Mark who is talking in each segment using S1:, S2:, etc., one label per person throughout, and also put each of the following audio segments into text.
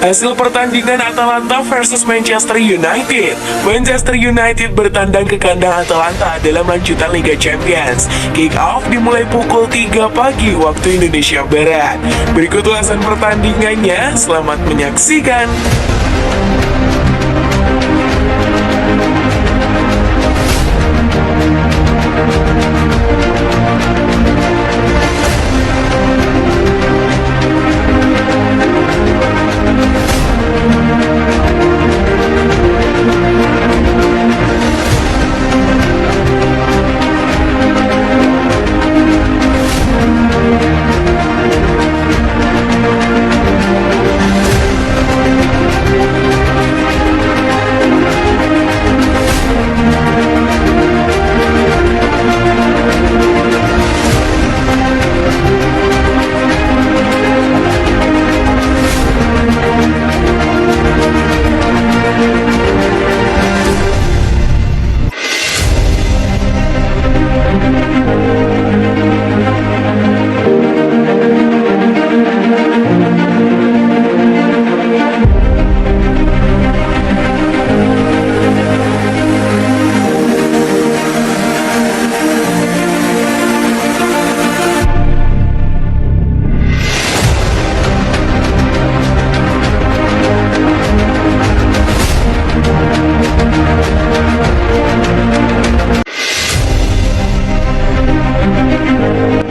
S1: Hasil pertandingan Atalanta versus Manchester United. Manchester United bertandang ke kandang Atalanta dalam lanjutan Liga Champions. Kick off dimulai pukul 3 pagi waktu Indonesia Barat. Berikut ulasan pertandingannya, selamat menyaksikan.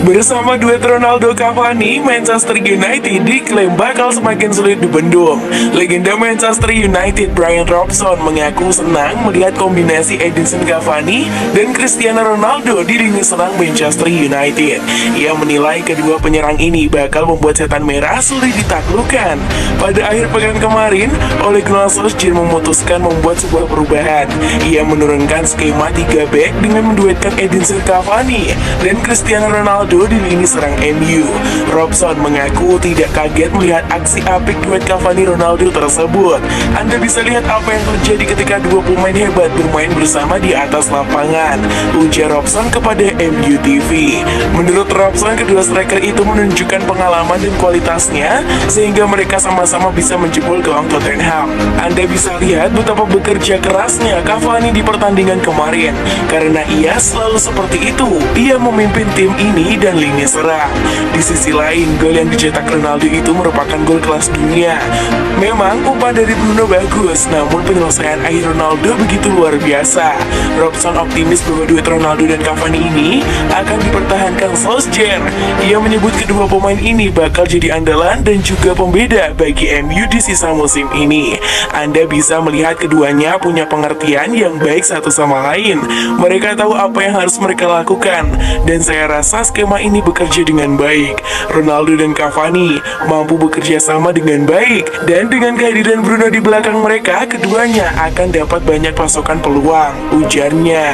S1: Bersama duet Ronaldo Cavani, Manchester United diklaim bakal semakin sulit dibendung. Legenda Manchester United Brian Robson mengaku senang melihat kombinasi Edinson Cavani dan Cristiano Ronaldo di lini serang Manchester United. Ia menilai kedua penyerang ini bakal membuat setan merah sulit ditaklukkan. Pada akhir pekan kemarin, Ole Gunnar Solskjaer memutuskan membuat sebuah perubahan. Ia menurunkan skema 3 back dengan menduetkan Edinson Cavani dan Cristiano Ronaldo di lini serang MU. Robson mengaku tidak kaget melihat aksi apik duet Cavani Ronaldo tersebut. Anda bisa lihat apa yang terjadi ketika dua pemain hebat bermain bersama di atas lapangan, ujar Robson kepada MU TV. Menurut Robson, kedua striker itu menunjukkan pengalaman dan kualitasnya sehingga mereka sama-sama bisa menjebol gawang Tottenham. Anda bisa lihat betapa bekerja kerasnya Cavani di pertandingan kemarin. Karena ia selalu seperti itu, ia memimpin tim ini dan lini serang. Di sisi lain, gol yang dicetak Ronaldo itu merupakan gol kelas dunia. Memang umpan dari Bruno bagus, namun penyelesaian akhir Ronaldo begitu luar biasa. Robson optimis bahwa duet Ronaldo dan Cavani ini akan dipertahankan Solskjaer. Ia menyebut kedua pemain ini bakal jadi andalan dan juga pembeda bagi MU di sisa musim ini. Anda bisa melihat keduanya punya pengertian yang baik satu sama lain. Mereka tahu apa yang harus mereka lakukan, dan saya rasa skema ini bekerja dengan baik. Ronaldo dan Cavani mampu bekerja sama dengan baik, dan dengan kehadiran Bruno di belakang mereka, keduanya akan dapat banyak pasokan peluang, ujarnya.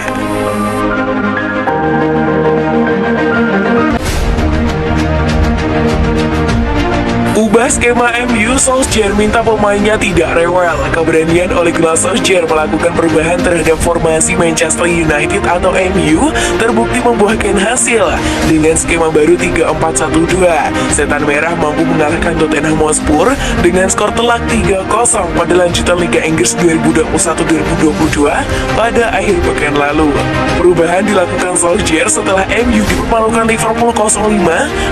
S1: Ubah skema MU, Solskjaer minta pemainnya tidak rewel. Keberanian Ole Gunnar Solskjaer melakukan perubahan terhadap formasi Manchester United atau MU terbukti membuahkan hasil. Dengan skema baru 3-4-1-2, setan merah mampu mengalahkan Tottenham Hotspur dengan skor telak 3-0 pada lanjutan Liga Inggris 2021-2022 pada akhir pekan lalu. Perubahan dilakukan Solskjaer setelah MU dipermalukan Liverpool 0-5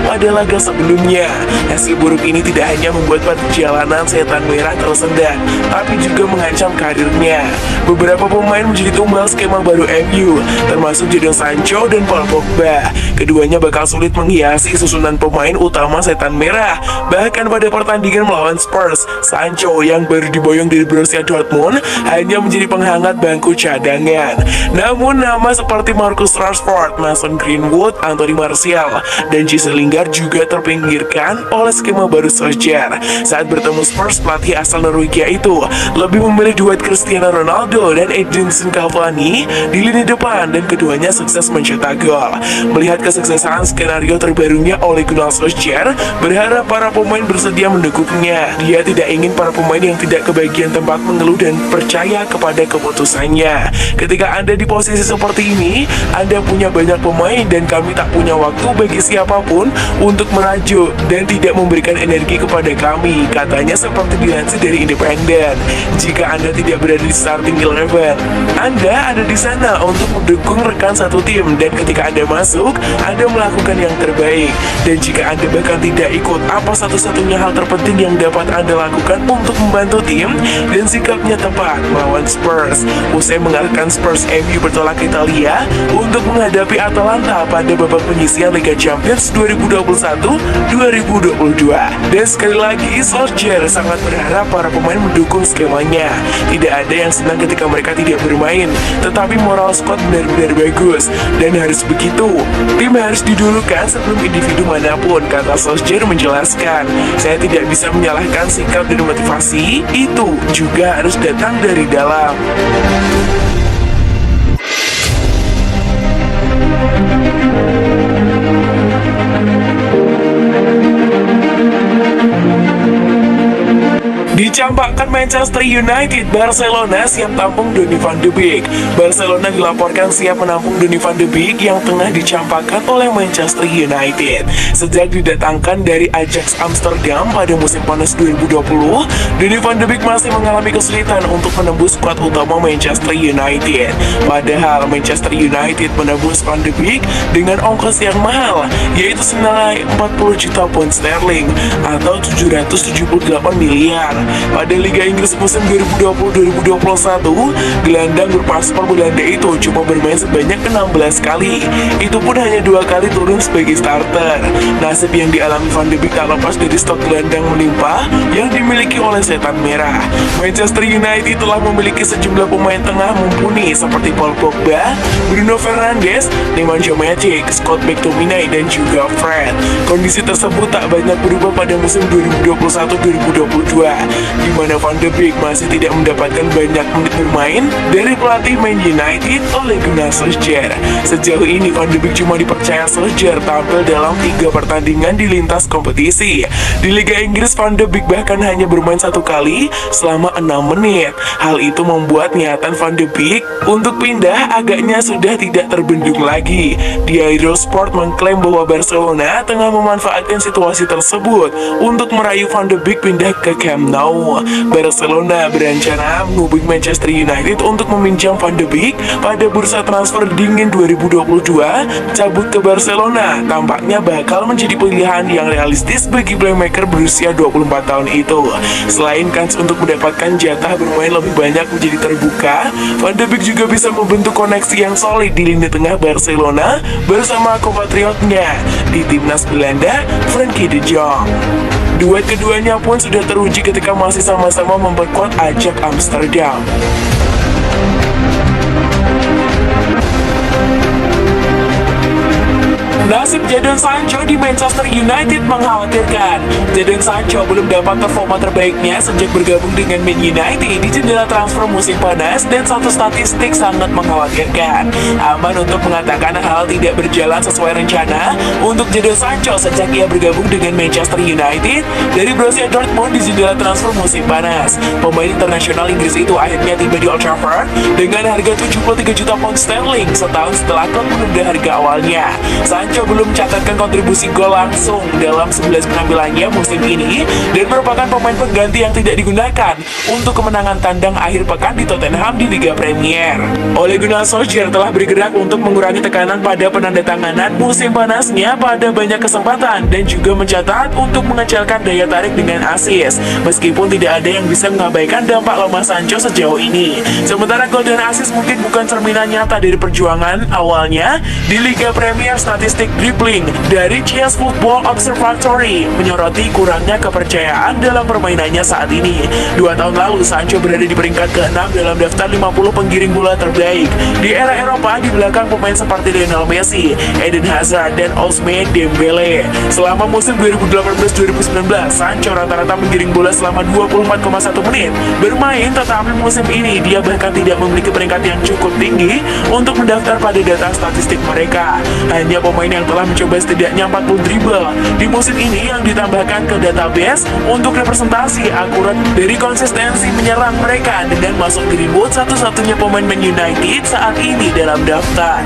S1: pada laga sebelumnya. Hasil buruk ini tidak hanya membuat perjalanan setan merah tersendat, tapi juga mengancam karirnya. Beberapa pemain menjadi tumbal skema baru MU, termasuk Jadon Sancho dan Paul Pogba. Keduanya bakal sulit menghiasi susunan pemain utama setan merah. Bahkan pada pertandingan melawan Spurs, Sancho yang baru diboyong dari Borussia Dortmund hanya menjadi penghangat bangku cadangan. Namun nama seperti Marcus Rashford, Mason Greenwood, Anthony Martial, dan Jesse Lingard juga terpinggirkan oleh skema baru Solskjaer. Saat bertemu Spurs, pelatih asal Norwegia itu lebih memilih duet Cristiano Ronaldo dan Edinson Cavani di lini depan, dan keduanya sukses mencetak gol. Melihat kesuksesan skenario terbarunya Ole Gunnar Solskjaer, berharap para pemain bersedia mendukungnya. Dia tidak ingin para pemain yang tidak kebagian tempat mengeluh dan percaya kepada keputusannya. Ketika Anda di posisi seperti ini, Anda punya banyak pemain dan kami tak punya waktu bagi siapapun untuk merajuk dan tidak memberikan energi kepada kami, katanya seperti dilansir dari Independen. Jika Anda tidak berada di starting 11, Anda ada di sana untuk mendukung rekan satu tim, dan ketika Anda masuk, Anda melakukan yang terbaik. Dan jika Anda bahkan tidak ikut, apa satu-satunya hal terpenting yang dapat Anda lakukan untuk membantu tim? Dan sikapnya tepat melawan Spurs. Usai mengalahkan Spurs, MU bertolak ke Italia untuk menghadapi Atalanta pada babak penyisihan Liga Champions 2021-2022. Dan sekali lagi, Solskjaer sangat berharap para pemain mendukung skemanya. Tidak ada yang senang ketika mereka tidak bermain, tetapi moral squad benar-benar bagus. Dan harus begitu, tim harus didulukan sebelum individu manapun, kata Solskjaer menjelaskan. Saya tidak bisa menyalahkan sikap dan motivasi, itu juga harus datang dari dalam. Dicampakkan Manchester United, Barcelona siap tampung Donny van de Beek. Barcelona dilaporkan siap menampung Donny van de Beek yang tengah dicampakkan oleh Manchester United. Sejak didatangkan dari Ajax Amsterdam pada musim panas 2020, Donny van de Beek masih mengalami kesulitan untuk menembus skuad utama Manchester United. Padahal Manchester United menembus van de Beek dengan ongkos yang mahal, yaitu senilai 40 juta pound sterling atau 778 miliar. Pada Liga Inggris musim 2020-2021, gelandang berpaspor Belanda itu cuma bermain sebanyak 16 kali. Itu pun hanya 2 kali turun sebagai starter. Nasib yang dialami Van de Beek tak lepas dari stok gelandang melimpah yang dimiliki oleh Setan Merah. Manchester United telah memiliki sejumlah pemain tengah mumpuni seperti Paul Pogba, Bruno Fernandes, Nemanja Matic, Scott McTominay, dan juga Fred. Kondisi tersebut tak banyak berubah pada musim 2021-2022, di mana Van de Beek masih tidak mendapatkan banyak menit bermain dari pelatih Man United Ole Gunnar Solskjaer. Sejauh ini Van de Beek cuma dipercaya Solskjaer tampil dalam 3 pertandingan di lintas kompetisi. Di Liga Inggris, Van de Beek bahkan hanya bermain 1 kali selama 6 menit. Hal itu membuat niatan Van de Beek untuk pindah agaknya sudah tidak terbendung lagi. Diario Sport mengklaim bahwa Barcelona tengah memanfaatkan situasi tersebut untuk merayu Van de Beek pindah ke Camp Nou. Barcelona berencana menghubungi Manchester United untuk meminjam Van de Beek pada bursa transfer dingin 2022. Cabut ke Barcelona tampaknya bakal menjadi pilihan yang realistis bagi playmaker berusia 24 tahun itu. Selain kans untuk mendapatkan jatah bermain lebih banyak menjadi terbuka, Van de Beek juga bisa membentuk koneksi yang solid di lini tengah Barcelona bersama kompatriotnya di timnas Belanda, Frenkie de Jong. Duet keduanya pun sudah teruji ketika masih sama-sama memperkuat Ajax Amsterdam. Nasib Jadon Sancho di Manchester United mengkhawatirkan. Jadon Sancho belum dapat performa terbaiknya sejak bergabung dengan Man United di jendela transfer musim panas, dan satu statistik sangat mengkhawatirkan. Aman untuk mengatakan hal tidak berjalan sesuai rencana untuk Jadon Sancho sejak ia bergabung dengan Manchester United dari Borussia Dortmund di jendela transfer musim panas. Pemain internasional Inggris itu akhirnya tiba di Old Trafford dengan harga 73 juta pound sterling setahun setelah klub menunda harga awalnya. Sancho belum mencatatkan kontribusi gol langsung dalam 11 penampilannya musim ini dan merupakan pemain pengganti yang tidak digunakan untuk kemenangan tandang akhir pekan di Tottenham di Liga Premier. Ole Gunnar Solskjaer telah bergerak untuk mengurangi tekanan pada penandatanganan musim panasnya pada banyak kesempatan dan juga mencatat untuk mengecilkan daya tarik dengan assist, meskipun tidak ada yang bisa mengabaikan dampak lemah Sancho sejauh ini. Sementara gol dan assist mungkin bukan cerminan nyata dari perjuangan awalnya di Liga Premier. Statistik dribbling dari CS Football Observatory menyoroti kurangnya kepercayaan dalam permainannya saat ini. 2 tahun lalu, Sancho berada di peringkat ke-6 dalam daftar 50 penggiring bola terbaik di era Eropa di belakang pemain seperti Lionel Messi, Eden Hazard, dan Ousmane Dembele. Selama musim 2018-2019, Sancho rata-rata menggiring bola selama 24,1 menit bermain, tetapi musim ini dia bahkan tidak memiliki peringkat yang cukup tinggi untuk mendaftar pada data statistik mereka. Hanya pemain yang telah mencoba setidaknya 40 dribble di musim ini yang ditambahkan ke database untuk representasi akurat dari konsistensi menyerang mereka dengan masuk Greenwood, satu-satunya pemain Man United saat ini dalam daftar.